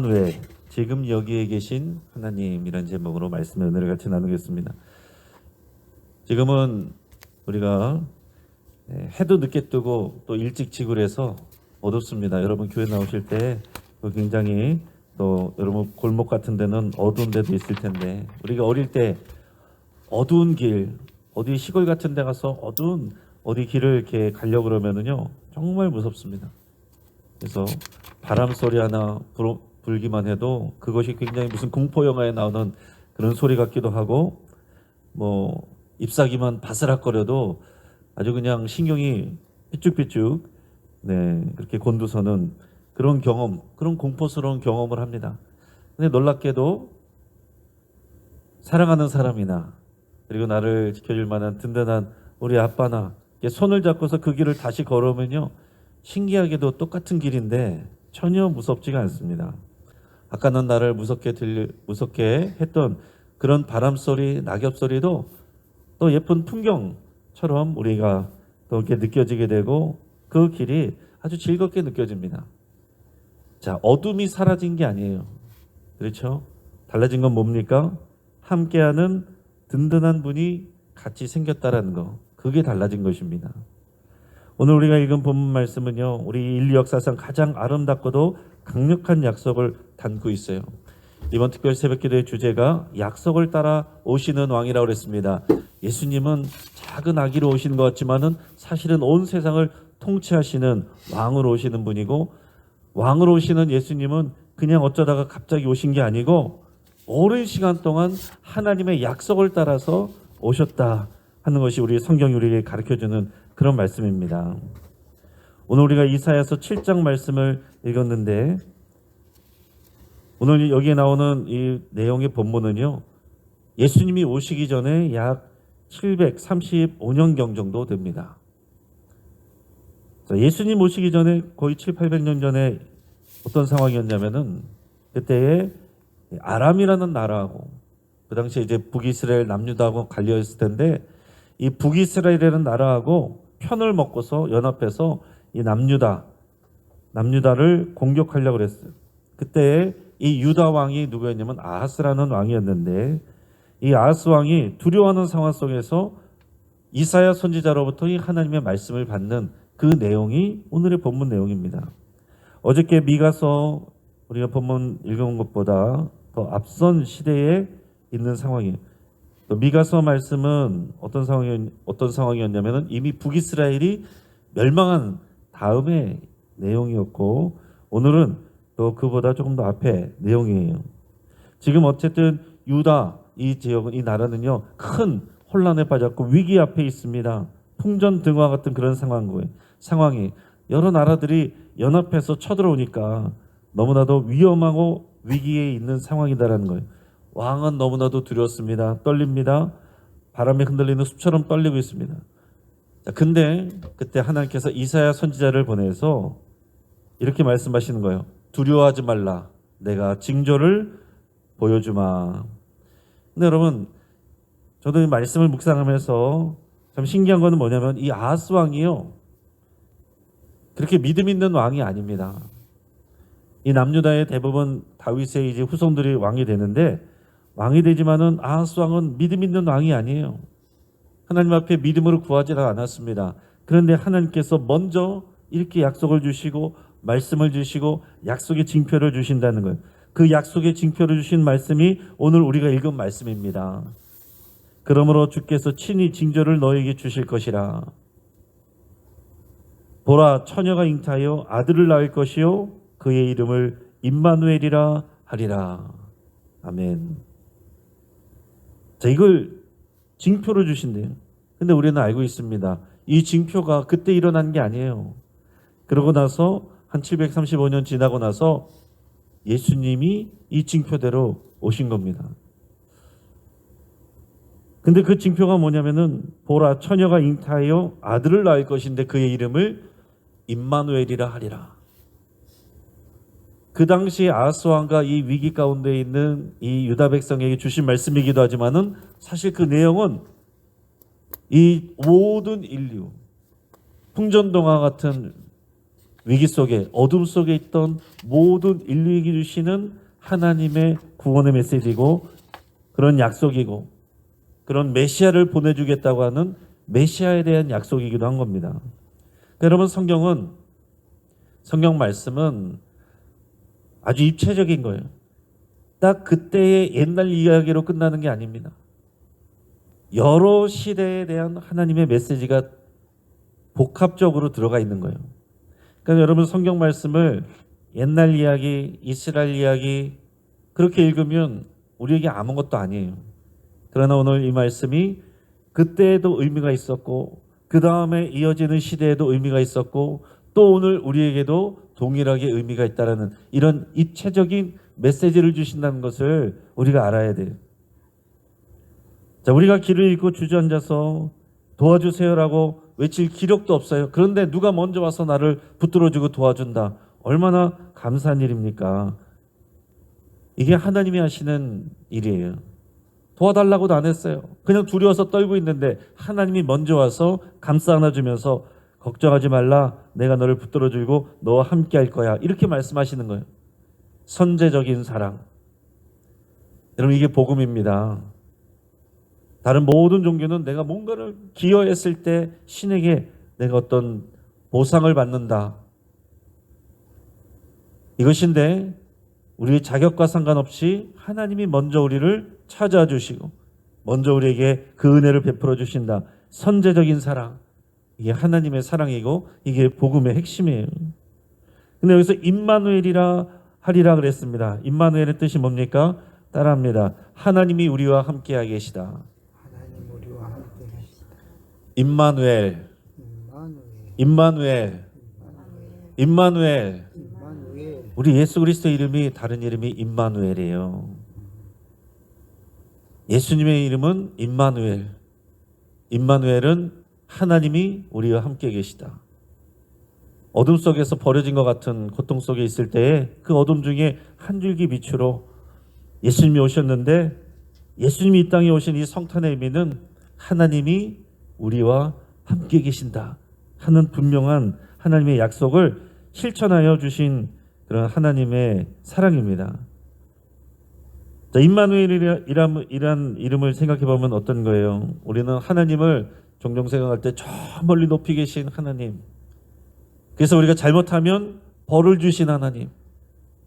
왜 지금 여기에 계신 하나님이란 제목으로 말씀의 은혜를 같이 나누겠습니다. 지금은 우리가 해도 늦게 뜨고 또 일찍 지구를 해서 어둡습니다. 여러분 교회 나오실 때 굉장히 또 여러분 골목 같은 데는 어두운 데도 있을 텐데, 우리가 어릴 때 어두운 길, 어디 시골 같은 데 가서 어두운 어디 길을 이렇게 가려고 그러면은요 정말 무섭습니다. 그래서 바람 소리 하나 불기만 해도 그것이 굉장히 무슨 공포 영화에 나오는 그런 소리 같기도 하고, 뭐 잎사귀만 바스락거려도 아주 그냥 신경이 삐쭉삐쭉 그렇게 곤두서는 그런 경험, 그런 공포스러운 경험을 합니다. 근데 놀랍게도 사랑하는 사람이나 그리고 나를 지켜줄 만한 든든한 우리 아빠나 손을 잡고서 그 길을 다시 걸으면요 신기하게도 똑같은 길인데 전혀 무섭지가 않습니다. 아까는 나를 무섭게 했던 그런 바람 소리, 낙엽 소리도 또 예쁜 풍경처럼 우리가 또 이렇게 느껴지게 되고 그 길이 아주 즐겁게 느껴집니다. 자, 어둠이 사라진 게 아니에요. 그렇죠? 달라진 건 뭡니까? 함께하는 든든한 분이 같이 생겼다라는 거. 그게 달라진 것입니다. 오늘 우리가 읽은 본문 말씀은요, 우리 인류 역사상 가장 아름답고도 강력한 약속을 담고 있어요. 이번 특별 새벽기도의 주제가 약속을 따라 오시는 왕이라고 그랬습니다. 예수님은 작은 아기로 오시는 것 같지만은 사실은 온 세상을 통치하시는 왕으로 오시는 분이고, 왕으로 오시는 예수님은 그냥 어쩌다가 갑자기 오신 게 아니고 오랜 시간 동안 하나님의 약속을 따라서 오셨다 하는 것이 우리 성경이 우리에게 가르쳐주는 그런 말씀입니다. 오늘 우리가 이사야서 7장 말씀을 읽었는데, 오늘 여기에 나오는 이 내용의 본문은요 예수님이 오시기 전에 약 735년경 정도 됩니다. 예수님 오시기 전에 거의 700~800년 전에 어떤 상황이었냐면은, 그때에 아람이라는 나라하고 그 당시에 이제 북이스라엘 남유다하고 갈려 있을 텐데, 이 북이스라엘이라는 나라하고 편을 먹고서 연합해서 이 남유다를 공격하려고 그랬어요. 그때 이 유다 왕이 누구였냐면 아하스라는 왕이었는데, 이 아하스 왕이 두려워하는 상황 속에서 이사야 선지자로부터 이 하나님의 말씀을 받는 그 내용이 오늘의 본문 내용입니다. 어저께 미가서 우리가 본문 읽은 것보다 더 앞선 시대에 있는 상황이에요. 또 미가서 말씀은 어떤 상황이었냐면은 이미 북이스라엘이 멸망한 다음의 내용이었고, 오늘은 또 그보다 조금 더 앞에 내용이에요. 지금 어쨌든 유다 이 지역은, 이 나라는요 큰 혼란에 빠졌고 위기 앞에 있습니다. 풍전등화 같은 그런 상황이 여러 나라들이 연합해서 쳐들어오니까 너무나도 위험하고 위기에 있는 상황이다라는 거예요. 왕은 너무나도 두렵습니다. 떨립니다. 바람에 흔들리는 숲처럼 떨리고 있습니다. 자, 근데 그때 하나님께서 이사야 선지자를 보내서 이렇게 말씀하시는 거예요. 두려워하지 말라. 내가 징조를 보여주마. 근데 여러분, 저도 이 말씀을 묵상하면서 참 신기한 거는 뭐냐면, 이 아하스 왕이요 그렇게 믿음 있는 왕이 아닙니다. 이 남유다의 대부분 다윗의 이제 후손들이 왕이 되는데, 왕이 되지만은 아하스 왕은 믿음 있는 왕이 아니에요. 하나님 앞에 믿음으로 구하지 않았습니다. 그런데 하나님께서 먼저 이렇게 약속을 주시고 말씀을 주시고 약속의 징표를 주신다는 거예요. 그 약속의 징표를 주신 말씀이 오늘 우리가 읽은 말씀입니다. 그러므로 주께서 친히 징조를 너에게 주실 것이라. 보라, 처녀가 잉타하여 아들을 낳을 것이요 그의 이름을 임마누엘이라 하리라. 아멘. 자, 이걸 징표로 주신대요. 근데 우리는 알고 있습니다. 이 징표가 그때 일어난 게 아니에요. 그러고 나서 한 735년 지나고 나서 예수님이 이 징표대로 오신 겁니다. 근데 그 징표가 뭐냐면은, 보라, 처녀가 잉타하여 아들을 낳을 것인데 그의 이름을 임마누엘이라 하리라. 그 당시 아하스 왕과 이 위기 가운데 있는 이 유다 백성에게 주신 말씀이기도 하지만은, 사실 그 내용은 이 모든 인류, 풍전등화 같은 위기 속에 어둠 속에 있던 모든 인류에게 주시는 하나님의 구원의 메시지고 그런 약속이고 그런 메시아를 보내주겠다고 하는 메시아에 대한 약속이기도 한 겁니다. 여러분 성경 말씀은 아주 입체적인 거예요. 딱 그때의 옛날 이야기로 끝나는 게 아닙니다. 여러 시대에 대한 하나님의 메시지가 복합적으로 들어가 있는 거예요. 그러니까 여러분 성경 말씀을 옛날 이야기, 이스라엘 이야기 그렇게 읽으면 우리에게 아무것도 아니에요. 그러나 오늘 이 말씀이 그때에도 의미가 있었고 그 다음에 이어지는 시대에도 의미가 있었고 또 오늘 우리에게도 동일하게 의미가 있다라는 이런 입체적인 메시지를 주신다는 것을 우리가 알아야 돼요. 자, 우리가 길을 잃고 주저앉아서 도와주세요라고 외칠 기력도 없어요. 그런데 누가 먼저 와서 나를 붙들어주고 도와준다. 얼마나 감사한 일입니까? 이게 하나님이 하시는 일이에요. 도와달라고도 안 했어요. 그냥 두려워서 떨고 있는데 하나님이 먼저 와서 감싸 안아주면서 걱정하지 말라. 내가 너를 붙들어주고 너와 함께 할 거야. 이렇게 말씀하시는 거예요. 선제적인 사랑. 여러분 이게 복음입니다. 다른 모든 종교는 내가 뭔가를 기여했을 때 신에게 내가 어떤 보상을 받는다. 이것인데 우리의 자격과 상관없이 하나님이 먼저 우리를 찾아와 주시고 먼저 우리에게 그 은혜를 베풀어 주신다. 선제적인 사랑. 이게 하나님의 사랑이고 이게 복음의 핵심이에요. 근데 여기서 임마누엘이라 하리라 그랬습니다. 임마누엘의 뜻이 뭡니까? 따라합니다. 하나님이 우리와 함께하게 계시다. 하나님 우리와 함께 계시다. 임마누엘. 임마누엘. 임마누엘. 임마누엘. 우리 예수 그리스도 이름이 다른 이름이 임마누엘이에요. 예수님의 이름은 임마누엘. 임마누엘은 하나님이 우리와 함께 계시다. 어둠 속에서 버려진 것 같은 고통 속에 있을 때에 그 어둠 중에 한 줄기 빛으로 예수님이 오셨는데 예수님이 이 땅에 오신 이 성탄의 의미는 하나님이 우리와 함께 계신다 하는 분명한 하나님의 약속을 실천하여 주신 그런 하나님의 사랑입니다. 자, 임마누엘이란 이름을 생각해 보면 어떤 거예요? 우리는 하나님을 종종 생각할 때 저 멀리 높이 계신 하나님, 그래서 우리가 잘못하면 벌을 주신 하나님,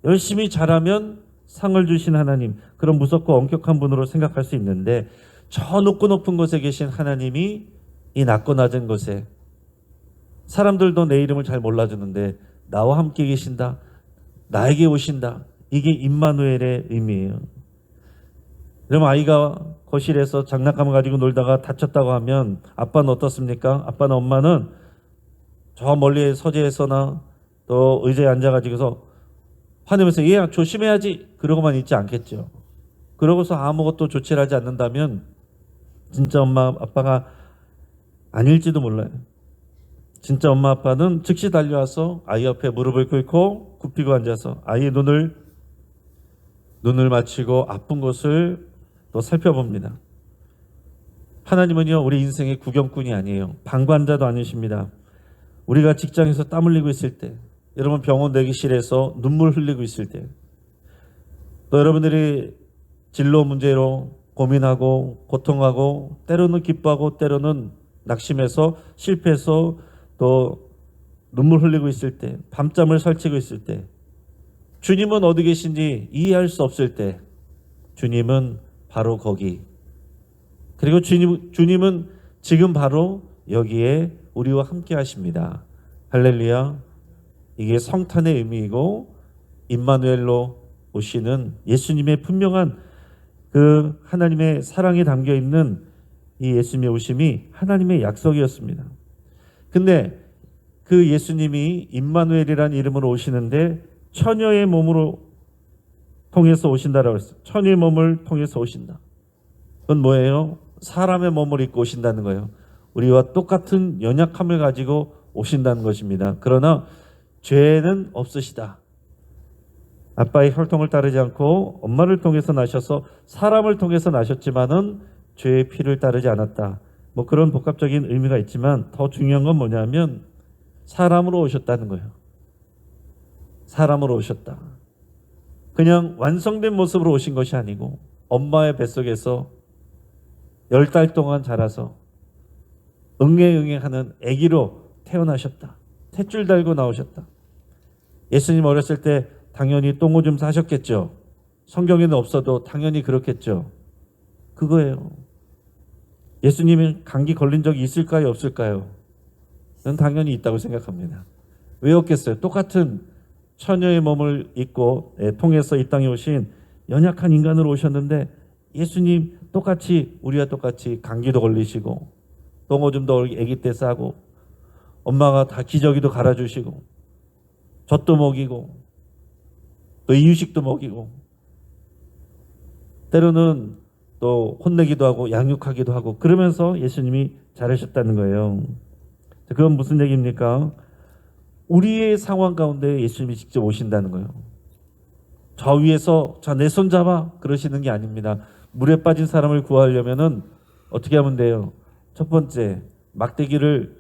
열심히 잘하면 상을 주신 하나님, 그런 무섭고 엄격한 분으로 생각할 수 있는데 저 높은 곳에 계신 하나님이 이 낮고 낮은 곳에 사람들도 내 이름을 잘 몰라주는데 나와 함께 계신다, 나에게 오신다. 이게 임마누엘의 의미예요. 그럼 아이가 거실에서 장난감을 가지고 놀다가 다쳤다고 하면 아빠는 어떻습니까? 아빠나 엄마는 저 멀리 서재에서나 또 의자에 앉아가지고서 화내면서 얘야 조심해야지 그러고만 있지 않겠죠. 그러고서 아무것도 조치를 하지 않는다면 진짜 엄마 아빠가 아닐지도 몰라요. 진짜 엄마 아빠는 즉시 달려와서 아이 옆에 무릎을 꿇고 굽히고 앉아서 아이의 눈을 맞추고 아픈 곳을 또 살펴봅니다. 하나님은요 우리 인생의 구경꾼이 아니에요. 방관자도 아니십니다. 우리가 직장에서 땀 흘리고 있을 때, 여러분 병원 대기실에서 눈물 흘리고 있을 때, 또 여러분들이 진로 문제로 고민하고 고통하고 때로는 기뻐하고 때로는 낙심해서 실패해서 또 눈물 흘리고 있을 때, 밤잠을 설치고 있을 때, 주님은 어디 계신지 이해할 수 없을 때 주님은 바로 거기, 그리고 주님은 지금 바로 여기에 우리와 함께 하십니다. 할렐루야. 이게 성탄의 의미이고 임마누엘로 오시는 예수님의 분명한 그 하나님의 사랑이 담겨있는 이 예수님의 오심이 하나님의 약속이었습니다. 근데 그 예수님이 임마누엘이라는 이름으로 오시는데 처녀의 몸으로 통해서 오신다라고 했어요. 처녀의 몸을 통해서 오신다. 그건 뭐예요? 사람의 몸을 입고 오신다는 거예요. 우리와 똑같은 연약함을 가지고 오신다는 것입니다. 그러나 죄는 없으시다. 아빠의 혈통을 따르지 않고 엄마를 통해서 나셔서 사람을 통해서 나셨지만은 죄의 피를 따르지 않았다. 뭐 그런 복합적인 의미가 있지만 더 중요한 건 뭐냐면 사람으로 오셨다는 거예요. 사람으로 오셨다. 그냥 완성된 모습으로 오신 것이 아니고 엄마의 뱃속에서 10달 동안 자라서 응애응애하는 아기로 태어나셨다. 탯줄 달고 나오셨다. 예수님 어렸을 때 당연히 똥오줌 싸셨겠죠. 성경에는 없어도 당연히 그렇겠죠. 그거예요. 예수님이 감기 걸린 적이 있을까요, 없을까요? 저는 당연히 있다고 생각합니다. 왜 없겠어요? 똑같은 처녀의 몸을 입고 통해서 이 땅에 오신 연약한 인간으로 오셨는데 예수님 똑같이 우리와 똑같이 감기도 걸리시고 똥오줌도 아기 때 싸고 엄마가 다 기저귀도 갈아주시고 젖도 먹이고 또 이유식도 먹이고 때로는 또 혼내기도 하고 양육하기도 하고 그러면서 예수님이 잘하셨다는 거예요. 그건 무슨 얘기입니까? 우리의 상황 가운데 예수님이 직접 오신다는 거예요. 저 위에서 자 내 손 잡아 그러시는 게 아닙니다. 물에 빠진 사람을 구하려면은 어떻게 하면 돼요? 첫 번째 막대기를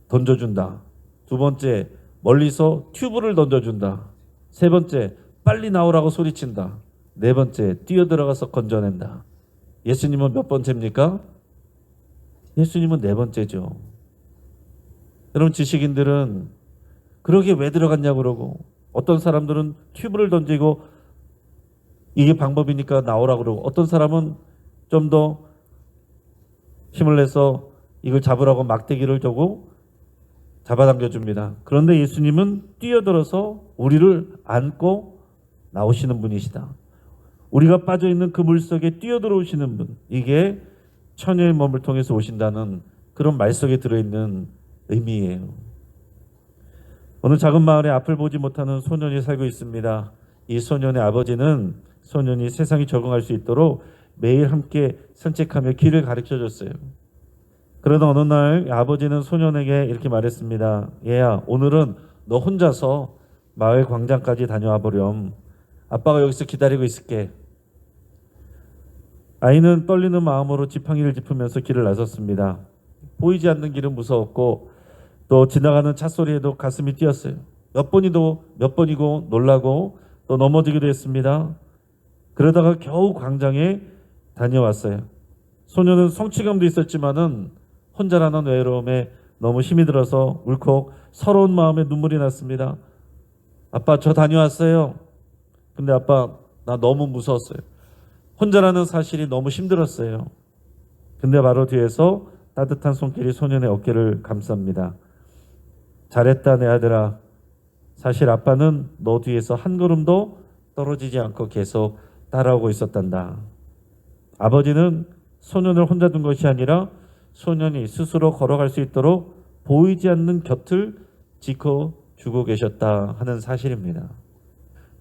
던져준다. 두 번째 멀리서 튜브를 던져준다. 세 번째 빨리 나오라고 소리친다. 네 번째 뛰어들어가서 건져낸다. 예수님은 몇 번째입니까? 예수님은 네 번째죠. 여러분 지식인들은 그러게 왜 들어갔냐고 그러고 어떤 사람들은 튜브를 던지고 이게 방법이니까 나오라고 그러고 어떤 사람은 좀 더 힘을 내서 이걸 잡으라고 막대기를 두고 잡아당겨 줍니다. 그런데 예수님은 뛰어들어서 우리를 안고 나오시는 분이시다. 우리가 빠져있는 그 물속에 뛰어들어오시는 분. 이게 처녀의 몸을 통해서 오신다는 그런 말 속에 들어있는 의미예요. 어느 작은 마을에 앞을 보지 못하는 소년이 살고 있습니다. 이 소년의 아버지는 소년이 세상에 적응할 수 있도록 매일 함께 산책하며 길을 가르쳐 줬어요. 그러던 어느 날 아버지는 소년에게 이렇게 말했습니다. 얘야, 오늘은 너 혼자서 마을 광장까지 다녀와 보렴. 아빠가 여기서 기다리고 있을게. 아이는 떨리는 마음으로 지팡이를 짚으면서 길을 나섰습니다. 보이지 않는 길은 무서웠고 또 지나가는 차 소리에도 가슴이 뛰었어요. 몇 번이고 놀라고 또 넘어지기도 했습니다. 그러다가 겨우 광장에 다녀왔어요. 소녀는 성취감도 있었지만은 혼자라는 외로움에 너무 힘이 들어서 울컥 서러운 마음에 눈물이 났습니다. 아빠 저 다녀왔어요. 근데 아빠 나 너무 무서웠어요. 혼자라는 사실이 너무 힘들었어요. 근데 바로 뒤에서 따뜻한 손길이 소년의 어깨를 감쌉니다. 잘했다 내 아들아. 사실 아빠는 너 뒤에서 한 걸음도 떨어지지 않고 계속 따라오고 있었단다. 아버지는 소년을 혼자 둔 것이 아니라 소년이 스스로 걸어갈 수 있도록 보이지 않는 곁을 지켜주고 계셨다 하는 사실입니다.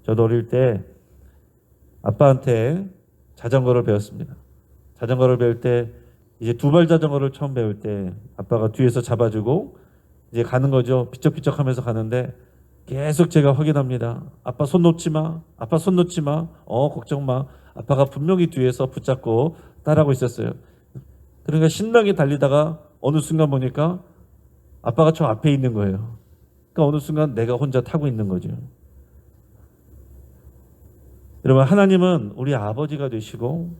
저도 어릴 때 아빠한테 자전거를 배웠습니다. 자전거를 배울 때 이제 두발 자전거를 처음 배울 때 아빠가 뒤에서 잡아주고 이제 가는 거죠. 비쩍비쩍 하면서 가는데 계속 제가 확인합니다. 아빠 손 놓지 마. 아빠 손 놓지 마. 걱정 마. 아빠가 분명히 뒤에서 붙잡고 따라하고 있었어요. 그러니까 신나게 달리다가 어느 순간 보니까 아빠가 저 앞에 있는 거예요. 그러니까 어느 순간 내가 혼자 타고 있는 거죠. 여러분 하나님은 우리 아버지가 되시고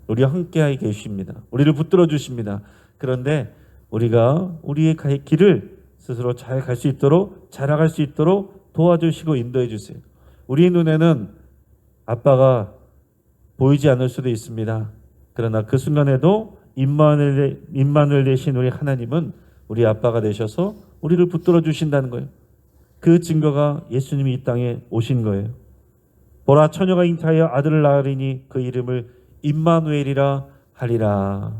우리와 함께하여 계십니다. 우리를 붙들어 주십니다. 그런데 우리가 우리의 길을 스스로 잘 갈 수 있도록 자라갈 수 있도록 도와주시고 인도해 주세요. 우리의 눈에는 아빠가 보이지 않을 수도 있습니다. 그러나 그 순간에도 임마누엘 되신 우리 하나님은 우리 아빠가 되셔서 우리를 붙들어 주신다는 거예요. 그 증거가 예수님이 이 땅에 오신 거예요. 보라 처녀가 잉타하여 아들을 낳으리니 그 이름을 임마누엘이라 하리라.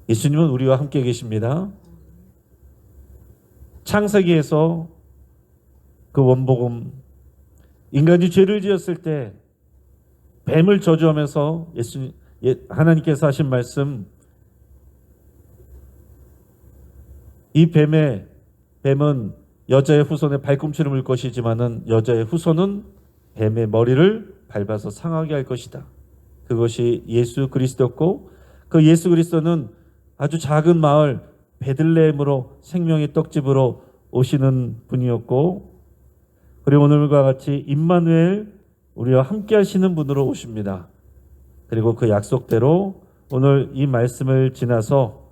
예수님은 우리와 함께 계십니다. 창세기에서 그 원복음 인간이 죄를 지었을 때 뱀을 저주하면서 하나님께서 하신 말씀, 이 뱀은 여자의 후손의 발꿈치를 물 것이지만은 여자의 후손은 뱀의 머리를 밟아서 상하게 할 것이다. 그것이 예수 그리스도였고 그 예수 그리스도는 아주 작은 마을 베들레헴으로 생명의 떡집으로 오시는 분이었고 그리고 오늘과 같이 임마누엘 우리와 함께 하시는 분으로 오십니다. 그리고 그 약속대로 오늘 이 말씀을 지나서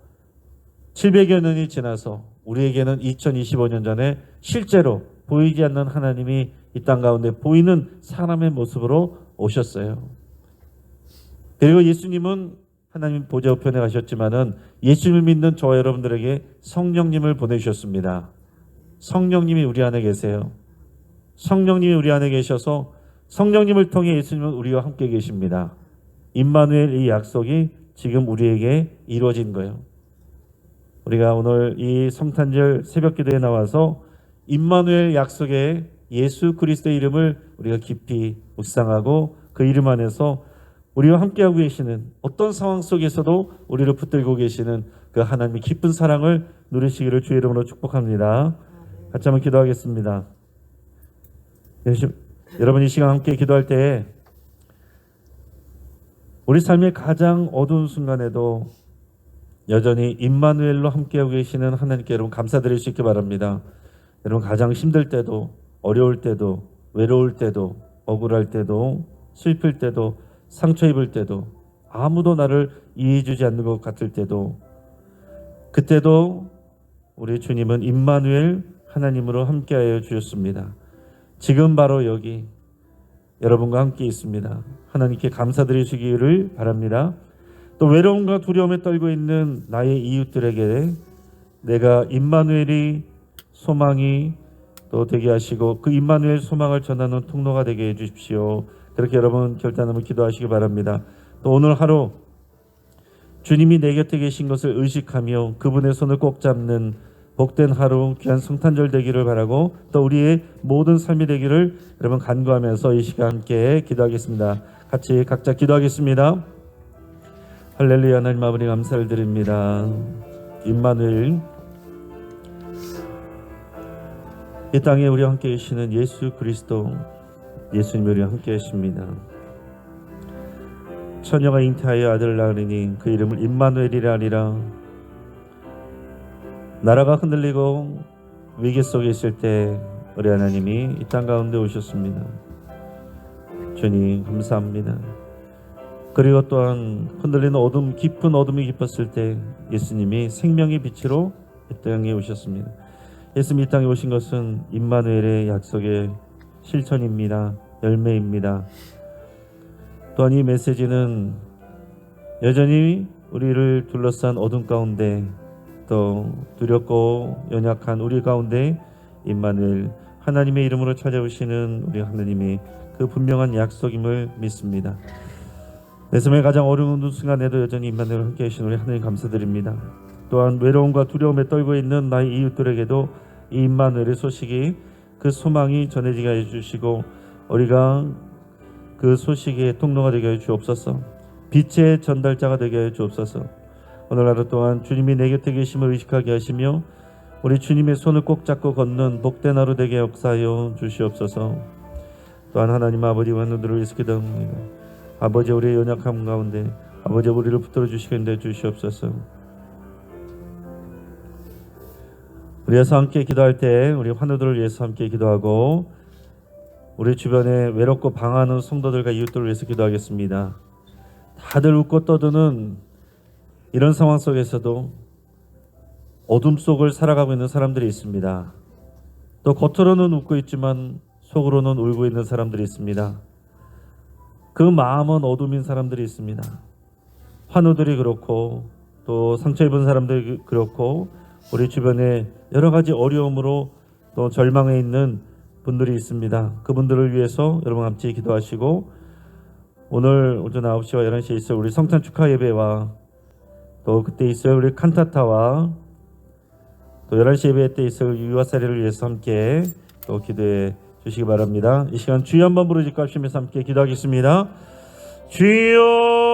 700여 년이 지나서 우리에게는 2025년 전에 실제로 보이지 않는 하나님이 이 땅 가운데 보이는 사람의 모습으로 오셨어요. 그리고 예수님은 하나님 보좌 우편에 가셨지만은 예수님을 믿는 저와 여러분들에게 성령님을 보내주셨습니다. 성령님이 우리 안에 계세요. 성령님이 우리 안에 계셔서 성령님을 통해 예수님은 우리와 함께 계십니다. 임마누엘 이 약속이 지금 우리에게 이루어진 거예요. 우리가 오늘 이 성탄절 새벽기도에 나와서 임마누엘 약속의 예수 그리스도의 이름을 우리가 깊이 묵상하고 그 이름 안에서 우리와 함께하고 계시는 어떤 상황 속에서도 우리를 붙들고 계시는 그 하나님의 깊은 사랑을 누리시기를 주의 이름으로 축복합니다. 같이 한번 기도하겠습니다. 여러분 이 시간 함께 기도할 때 우리 삶의 가장 어두운 순간에도 여전히 임마누엘로 함께하고 계시는 하나님께 여러분 감사드릴 수 있기 바랍니다. 여러분 가장 힘들 때도 어려울 때도 외로울 때도 억울할 때도 슬플 때도 상처 입을 때도 아무도 나를 이해해 주지 않는 것 같을 때도 그때도 우리 주님은 임마누엘 하나님으로 함께하여 주셨습니다. 지금 바로 여기 여러분과 함께 있습니다. 하나님께 감사드리시기를 바랍니다. 또 외로움과 두려움에 떨고 있는 나의 이웃들에게 내가 임마누엘이 소망이 또 되게 하시고 그 임마누엘 소망을 전하는 통로가 되게 해 주십시오. 그렇게 여러분 결단하며 기도하시기 바랍니다. 또 오늘 하루 주님이 내 곁에 계신 것을 의식하며 그분의 손을 꼭 잡는 복된 하루 귀한 성탄절 되기를 바라고 또 우리의 모든 삶이 되기를 여러분 간구하면서 이 시간 함께 기도하겠습니다. 같이 각자 기도하겠습니다. 할렐루야. 하나님 아버지 감사를 드립니다. 임마누엘 이 땅에 우리와 함께 계시는 예수 그리스도 예수님이 우리와 함께 계십니다. 처녀가 잉태하여 아들을 낳으니 그 이름을 임마누엘이라 하리라. 나라가 흔들리고 위기 속에 있을 때 우리 하나님이 이 땅 가운데 오셨습니다. 주님 감사합니다. 그리고 또한 흔들리는 어둠 깊은 어둠이 깊었을 때 예수님이 생명의 빛으로 이 땅에 오셨습니다. 예수님이 이 땅에 오신 것은 임마누엘의 약속의 실천입니다. 열매입니다. 또한 이 메시지는 여전히 우리를 둘러싼 어둠 가운데 또 두렵고 연약한 우리 가운데 임마누엘 하나님의 이름으로 찾아오시는 우리 하나님이 그 분명한 약속임을 믿습니다. 내 삶의 가장 어려운 순간에도 여전히 임마누엘 함께 계신 우리 하나님 감사드립니다. 또한 외로움과 두려움에 떨고 있는 나의 이웃들에게도 이 임마누엘의 소식이 그 소망이 전해지게 해주시고 우리가 그 소식의 통로가 되게 해 주옵소서. 빛의 전달자가 되게 해 주옵소서. 오늘 하루 동안 주님이 내 곁에 계심을 의식하게 하시며 우리 주님의 손을 꼭 잡고 걷는 복된 하루 되게 역사하여 주시옵소서. 또한 하나님 아버지 하늘들을 위해서 기도합니다. 아버지 우리의 연약함 가운데 아버지 우리를 붙들어 주시겠는데 주시옵소서. 우리에서 함께 기도할 때 우리 환우들을 위해서 함께 기도하고 우리 주변에 외롭고 방황하는 성도들과 이웃들을 위해서 기도하겠습니다. 다들 웃고 떠드는 이런 상황 속에서도 어둠 속을 살아가고 있는 사람들이 있습니다. 또 겉으로는 웃고 있지만 속으로는 울고 있는 사람들이 있습니다. 그 마음은 어둠인 사람들이 있습니다. 환우들이 그렇고 또 상처 입은 사람들이 그렇고 우리 주변에 여러 가지 어려움으로 또 절망해 있는 분들이 있습니다. 그분들을 위해서 여러분 함께 기도하시고 오늘 오전 9시와 11시에 있을 우리 성탄 축하 예배와 또 그때 있을 우리 칸타타와 또 11시 예배 때 있을 유아사리를 위해서 함께 또 기도해 주시기 바랍니다. 이 시간 주여 한번 부르짖고 하시면서 함께 기도하겠습니다. 주여